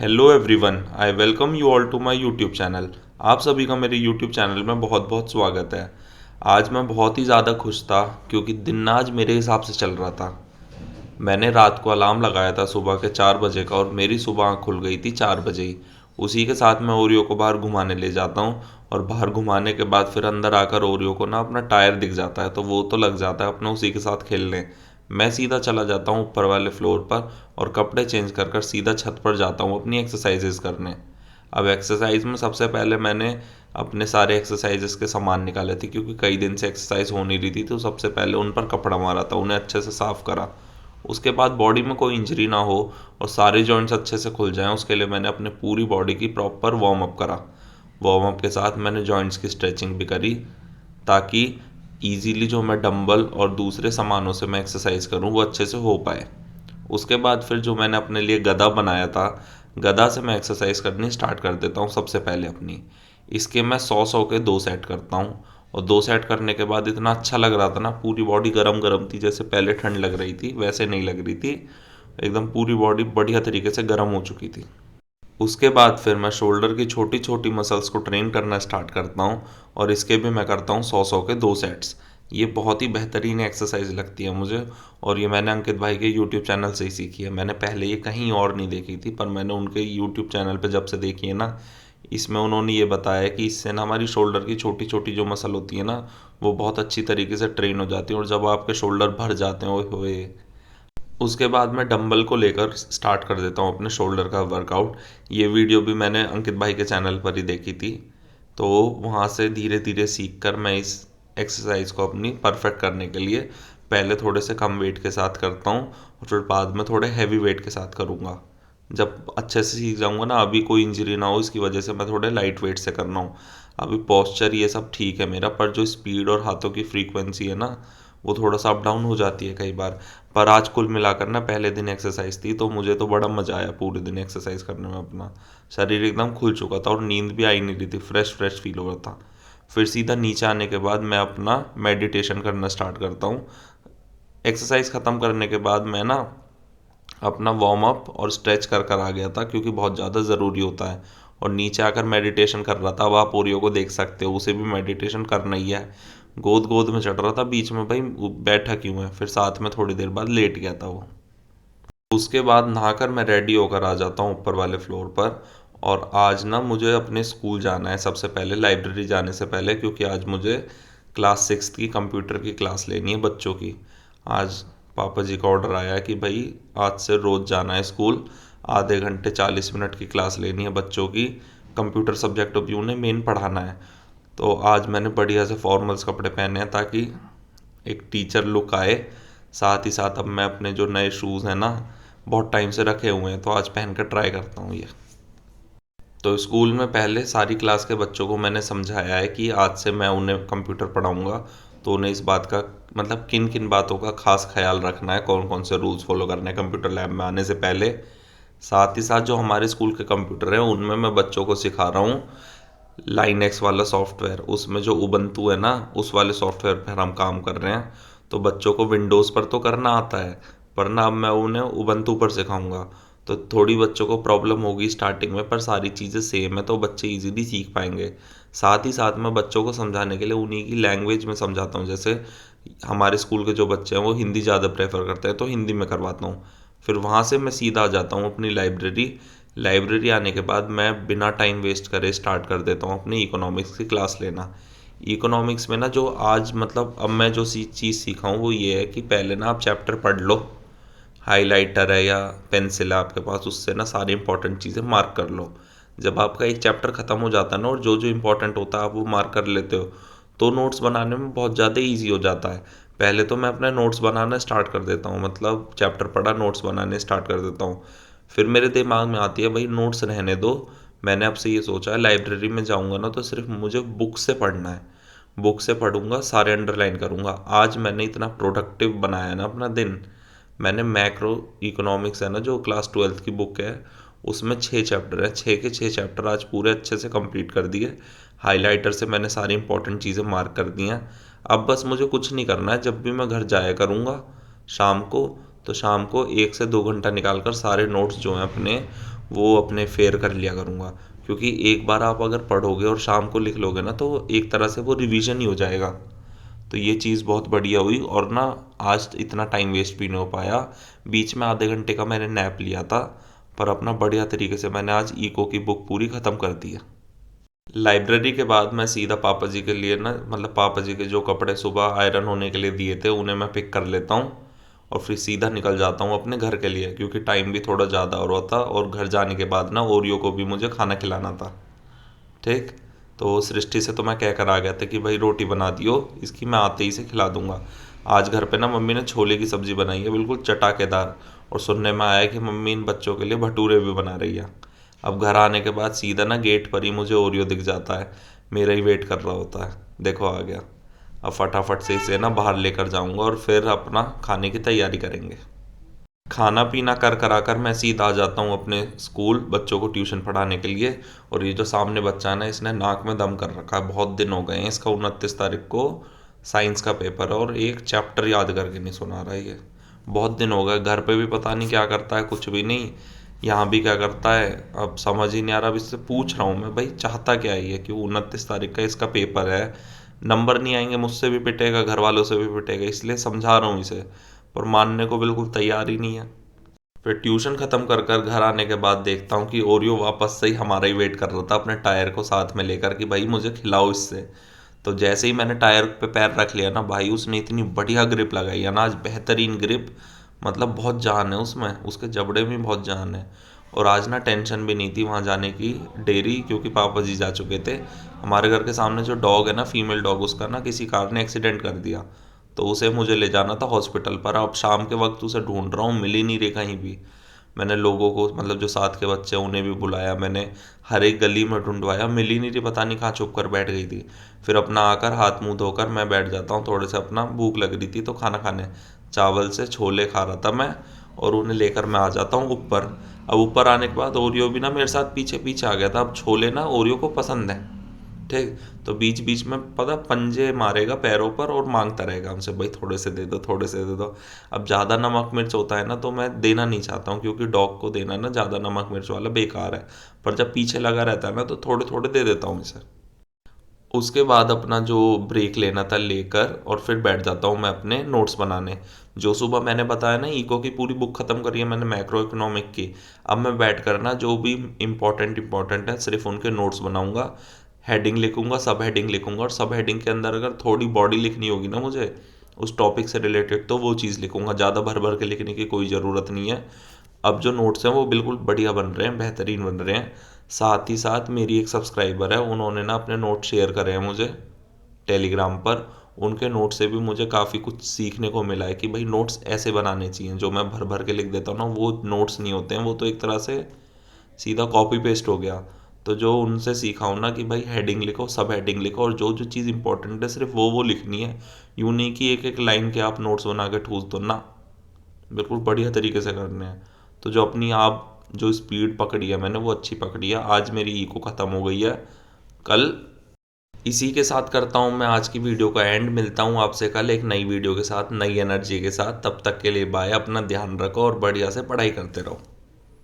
Hello everyone, I welcome you all to my YouTube channel. आप सभी का मेरे यूट्यूब चैनल में बहुत बहुत स्वागत है। आज मैं बहुत ही ज़्यादा खुश था क्योंकि दिन आज मेरे हिसाब से चल रहा था। मैंने रात को अलार्म लगाया था सुबह के 4 बजे का और मेरी सुबह आँख खुल गई थी 4 बजे ही। उसी के साथ मैं ओरियो को बाहर घुमाने ले जाता हूँ और बाहर घुमाने के बाद फिर अंदर आकर ओरियो को ना अपना टायर दिख जाता है तो वो तो लग जाता है अपने उसी के साथ खेलने। मैं सीधा चला जाता हूँ ऊपर वाले फ्लोर पर और कपड़े चेंज कर कर सीधा छत पर जाता हूँ अपनी एक्सरसाइजेज करने। अब एक्सरसाइज में सबसे पहले मैंने अपने सारे एक्सरसाइजेस के सामान निकाले थे क्योंकि कई दिन से एक्सरसाइज हो नहीं रही थी, तो सबसे पहले उन पर कपड़ा मारा था, उन्हें अच्छे से साफ़ करा। उसके बाद बॉडी में कोई इंजरी ना हो और सारे जॉइंट्स अच्छे से खुल जाएं, उसके लिए मैंने अपने पूरी बॉडी की प्रॉपर वार्म अप करा। वार्म अप के साथ मैंने जॉइंट्स की स्ट्रेचिंग भी करी ताकि इजीली जो मैं डंबल और दूसरे सामानों से मैं एक्सरसाइज करूं वो अच्छे से हो पाए। उसके बाद फिर जो मैंने अपने लिए गदा बनाया था, गदा से मैं एक्सरसाइज करनी स्टार्ट कर देता हूँ सबसे पहले अपनी। इसके मैं 100 के 2 सेट करता हूँ और 2 सेट करने के बाद इतना अच्छा लग रहा था ना, पूरी बॉडी गरम गरम थी, जैसे पहले ठंड लग रही थी वैसे नहीं लग रही थी। एकदम पूरी बॉडी बढ़िया तरीके से गर्म हो चुकी थी। उसके बाद फिर मैं शोल्डर की छोटी छोटी मसल्स को ट्रेन करना स्टार्ट करता हूँ और इसके भी मैं करता हूँ 100 के 2 सेट्स। ये बहुत ही बेहतरीन एक्सरसाइज लगती है मुझे और ये मैंने अंकित भाई के यूट्यूब चैनल से ही सीखी है। मैंने पहले ये कहीं और नहीं देखी थी, पर मैंने उनके यूट्यूब चैनल पे जब से देखी है ना, इसमें उन्होंने ये बताया कि इससे ना हमारी शोल्डर की छोटी छोटी जो मसल होती है ना, वो बहुत अच्छी तरीके से ट्रेन हो जाती है और जब आपके शोल्डर भर जाते हैं ओए होए, उसके बाद मैं डंबल को लेकर स्टार्ट कर देता हूँ अपने शोल्डर का वर्कआउट। ये वीडियो भी मैंने अंकित भाई के चैनल पर ही देखी थी, तो वहाँ से धीरे धीरे सीख कर मैं इस एक्सरसाइज को अपनी परफेक्ट करने के लिए पहले थोड़े से कम वेट के साथ करता हूँ और फिर बाद में थोड़े हैवी वेट के साथ करूँगा। जब अच्छे से सीख जाऊँगा ना, अभी कोई इंजरी ना हो इसकी वजह से मैं थोड़े लाइट वेट से करना हूँ। अभी पोस्चर ये सब ठीक है मेरा, पर जो स्पीड और हाथों की फ्रीक्वेंसी है ना, वो थोड़ा सा अप डाउन हो जाती है कई बार। पर आज कुल मिलाकर ना पहले दिन एक्सरसाइज थी तो मुझे तो बड़ा मज़ा आया पूरे दिन एक्सरसाइज करने में। अपना शरीर एकदम खुल चुका था और नींद भी आई नहीं रही थी, फ्रेश फ्रेश फील हो रहा था। फिर सीधा नीचे आने के बाद मैं अपना मेडिटेशन करना स्टार्ट करता हूँ। एक्सरसाइज ख़त्म करने के बाद मैं ना अपना वार्म अप और स्ट्रेच कर कर आ गया था क्योंकि बहुत ज़्यादा ज़रूरी होता है। और नीचे आकर मेडिटेशन कर रहा था। अब आप ओरियो को देख सकते हो, उसे भी मेडिटेशन करना ही है। गोद गोद में चढ़ रहा था, बीच में भाई बैठा क्यों है, फिर साथ में थोड़ी देर बाद लेट गया था वो। उसके बाद नहाकर मैं रेडी होकर आ जाता हूँ ऊपर वाले फ्लोर पर। और आज ना मुझे अपने स्कूल जाना है सबसे पहले, लाइब्रेरी जाने से पहले, क्योंकि आज मुझे क्लास 6 की कंप्यूटर की क्लास लेनी है बच्चों की। आज पापा जी का ऑर्डर आया है कि भाई आज से रोज़ जाना है स्कूल, आधे घंटे 40 मिनट की क्लास लेनी है बच्चों की। कंप्यूटर सब्जेक्ट भी उन्हें मेन पढ़ाना है। तो आज मैंने बढ़िया से फॉर्मल्स कपड़े पहने हैं ताकि एक टीचर लुक आए। साथ ही साथ अब मैं अपने जो नए शूज़ हैं ना, बहुत टाइम से रखे हुए हैं, तो आज पहन कर ट्राई करता हूँ ये। तो स्कूल में पहले सारी क्लास के बच्चों को मैंने समझाया है कि आज से मैं उन्हें कंप्यूटर पढ़ाऊँगा, तो उन्हें इस बात का मतलब किन किन बातों का खास ख्याल रखना है, कौन कौन से रूल्स फॉलो करने हैं कंप्यूटर लैब में आने से पहले। साथ ही साथ जो हमारे स्कूल के कंप्यूटर हैं उनमें मैं बच्चों को सिखा रहा हूँ लाइनेक्स वाला सॉफ्टवेयर। उसमें जो उबंटू है ना, उस वाले सॉफ्टवेयर पर हम काम कर रहे हैं। तो बच्चों को विंडोज़ पर तो करना आता है, पर ना अब मैं उन्हें उबंटू पर सिखाऊंगा। तो थोड़ी बच्चों को प्रॉब्लम होगी स्टार्टिंग में, पर सारी चीज़ें सेम है तो बच्चे इजीली सीख पाएंगे। साथ ही साथ मैं बच्चों को समझाने के लिए उन्हीं की लैंग्वेज में समझाता हूँ। जैसे हमारे स्कूल के जो बच्चे हैं वो हिंदी ज़्यादा प्रेफर करते हैं, तो हिंदी में करवाता हूँ। फिर वहाँ से मैं सीधा आ जाता हूँ अपनी लाइब्रेरी। लाइब्रेरी आने के बाद मैं बिना टाइम वेस्ट करे स्टार्ट कर देता हूँ अपनी इकोनॉमिक्स की क्लास लेना। इकोनॉमिक्स में ना जो आज मतलब अब मैं जो चीज़ सीखा हूँ वो ये है कि पहले ना आप चैप्टर पढ़ लो, हाइलाइटर है या पेंसिल है आपके पास, उससे ना सारी इंपॉर्टेंट चीज़ें मार्क कर लो। जब आपका एक चैप्टर ख़त्म हो जाता है ना और जो जो इंपॉर्टेंट होता है आप वो मार्क कर लेते हो, तो नोट्स बनाने में बहुत ज़्यादा ईजी हो जाता है। पहले तो मैं अपने नोट्स बनाना स्टार्ट कर देता हूँ, मतलब चैप्टर पढ़ा नोट्स बनाने स्टार्ट कर देता हूँ। फिर मेरे दिमाग में आती है भाई नोट्स रहने दो, मैंने आपसे ये सोचा है लाइब्रेरी में जाऊँगा ना तो सिर्फ मुझे बुक से पढ़ना है। बुक से पढ़ूंगा, सारे अंडरलाइन करूंगा। आज मैंने इतना प्रोडक्टिव बनाया ना अपना दिन। मैंने मैक्रो इकोनॉमिक्स है ना, जो क्लास 12th की बुक है, उसमें 6 चैप्टर है, 6 के 6 चैप्टर आज पूरे अच्छे से कंप्लीट कर दिए। हाइलाइटर से मैंने सारी इंपॉर्टेंट चीज़ें मार्क कर दी हैं। अब बस मुझे कुछ नहीं करना है, जब भी मैं घर जाया करूँगा शाम को, तो शाम को 1 से 2 घंटा निकाल कर सारे नोट्स जो हैं अपने वो अपने फेयर कर लिया करूँगा। क्योंकि एक बार आप अगर पढ़ोगे और शाम को लिख लोगे ना, तो एक तरह से वो रिवीजन ही हो जाएगा। तो ये चीज़ बहुत बढ़िया हुई। और ना, आज इतना टाइम वेस्ट भी नहीं हो पाया। बीच में आधे घंटे का मैंने नैप लिया था, पर अपना बढ़िया तरीके से मैंने आज इको की बुक पूरी ख़त्म कर दी है। लाइब्रेरी के बाद मैं सीधा पापा जी के लिए ना, मतलब पापा जी के जो कपड़े सुबह आयरन होने के लिए दिए थे उन्हें मैं पिक कर लेता हूँ, और फिर सीधा निकल जाता हूँ अपने घर के लिए, क्योंकि टाइम भी थोड़ा ज़्यादा हो रहा था और घर जाने के बाद ना ओरियो को भी मुझे खाना खिलाना था। ठीक। तो सृष्टि से तो मैं कह कर आ गया था कि भाई रोटी बना दियो, इसकी मैं आते ही से खिला दूंगा। आज घर पे ना मम्मी ने छोले की सब्ज़ी बनाई है, बिल्कुल चटाकेदार। और सुनने में आया कि मम्मी इन बच्चों के लिए भटूरे भी बना रही है। अब घर आने के बाद सीधा ना गेट पर ही मुझे ओरियो दिख जाता है, मेरा ही वेट कर रहा होता है। देखो आ गया। अब फटाफट से इसे ना बाहर लेकर जाऊंगा और फिर अपना खाने की तैयारी करेंगे। खाना पीना कर करा कर मैं सीधा आ जाता हूँ अपने स्कूल, बच्चों को ट्यूशन पढ़ाने के लिए। और ये जो सामने बच्चा है ना, इसने नाक में दम कर रखा है, बहुत दिन हो गए हैं। इसका 29 तारीख को साइंस का पेपर है और एक चैप्टर याद करके नहीं सुना रहा है ये। बहुत दिन हो गए। घर पे भी पता नहीं क्या करता है, कुछ भी नहीं। यहाँ भी क्या करता है, अब समझ ही नहीं आ रहा। अब इससे पूछ रहा हूँ मैं, भाई चाहता क्या ही है कि 29 तारीख का इसका पेपर है, नंबर नहीं आएंगे, मुझसे भी पिटेगा, घर वालों से भी पिटेगा, इसलिए समझा रहा हूँ इसे। पर मानने को बिल्कुल तैयार ही नहीं है। फिर ट्यूशन ख़त्म कर कर घर आने के बाद देखता हूँ कि ओरियो वापस से ही हमारा ही वेट कर रहा था, अपने टायर को साथ में लेकर कि भाई मुझे खिलाओ इससे। तो जैसे ही मैंने टायर पे पैर रख लिया ना भाई, उसने इतनी बढ़िया ग्रिप लगाई है ना आज, बेहतरीन ग्रिप। मतलब बहुत जान है उसमें, उसके जबड़े में बहुत जान है। और आज ना टेंशन भी नहीं थी वहाँ जाने की डेरी, क्योंकि पापा जी जा चुके थे। हमारे घर के सामने जो डॉग है ना, फीमेल डॉग, उसका ना किसी कार ने एक्सीडेंट कर दिया। तो उसे मुझे ले जाना था हॉस्पिटल पर। अब शाम के वक्त उसे ढूंढ रहा हूँ, मिल ही नहीं रही कहीं भी। मैंने लोगों को, मतलब जो साथ के बच्चे हैं उन्हें भी बुलाया मैंने, हर एक गली में ढूंढवाया, मिल ही नहीं रही, पता नहीं कहाँ छुप कर बैठ गई थी। फिर अपना आकर हाथ मुंह धोकर मैं बैठ जाता हूँ, थोड़े से अपना भूख लग रही थी तो खाना खाने। चावल से छोले खा रहा था मैं, और उन्हें लेकर मैं आ जाता हूँ ऊपर। अब ऊपर आने के बाद ओरियो भी ना मेरे साथ पीछे पीछे आ गया था। अब छोले ना ओरियो को पसंद है। ठीक। तो बीच बीच में पता पंजे मारेगा पैरों पर और मांगता रहेगा हमसे, भाई थोड़े से दे दो, थोड़े से दे दो। अब ज़्यादा नमक मिर्च होता है ना, तो मैं देना नहीं चाहता हूँ, क्योंकि डॉग को देना ना ज़्यादा नमक मिर्च वाला बेकार है। पर जब पीछे लगा रहता है ना, तो थोड़े थोड़े दे देता हूँ इसे। उसके बाद अपना जो ब्रेक लेना था लेकर, और फिर बैठ जाता हूँ मैं अपने नोट्स बनाने। जो सुबह मैंने बताया ना, इको की पूरी बुक ख़त्म करी है मैंने, मैक्रो इकोनॉमिक की। अब मैं बैठ कर ना जो भी इम्पोर्टेंट है सिर्फ उनके नोट्स बनाऊंगा। हेडिंग लिखूंगा, सब हेडिंग लिखूंगा, और सब हेडिंग के अंदर अगर थोड़ी बॉडी लिखनी होगी ना मुझे उस टॉपिक से रिलेटेड, तो वो चीज़ लिखूंगा। ज़्यादा भर भर के लिखने की कोई ज़रूरत नहीं है। अब जो नोट्स हैं वो बिल्कुल बढ़िया बन रहे हैं, बेहतरीन बन रहे हैं। साथ ही साथ मेरी एक सब्सक्राइबर है, उन्होंने ना अपने नोट शेयर करे हैं मुझे टेलीग्राम पर। उनके नोट से भी मुझे काफ़ी कुछ सीखने को मिला है कि भाई नोट्स ऐसे बनाने चाहिए। जो मैं भर भर के लिख देता हूँ ना, वो नोट्स नहीं होते हैं, वो तो एक तरह से सीधा कॉपी पेस्ट हो गया। तो जो उनसे सीखा हूँ ना कि भाई हेडिंग लिखो, सब हेडिंग लिखो, और जो जो चीज़ इंपॉर्टेंट है सिर्फ वो लिखनी है। यूँ नहीं कि एक एक लाइन के आप नोट्स बना के ठूस दो ना, बिल्कुल बढ़िया तरीके से करने हैं। तो जो अपनी आप जो स्पीड पकड़ी है मैंने, वो अच्छी पकड़ी है। आज मेरी इको ख़त्म हो गई है। कल इसी के साथ करता हूँ मैं आज की वीडियो का एंड। मिलता हूँ आपसे कल एक नई वीडियो के साथ, नई एनर्जी के साथ। तब तक के लिए बाय, अपना ध्यान रखो और बढ़िया से पढ़ाई करते रहो।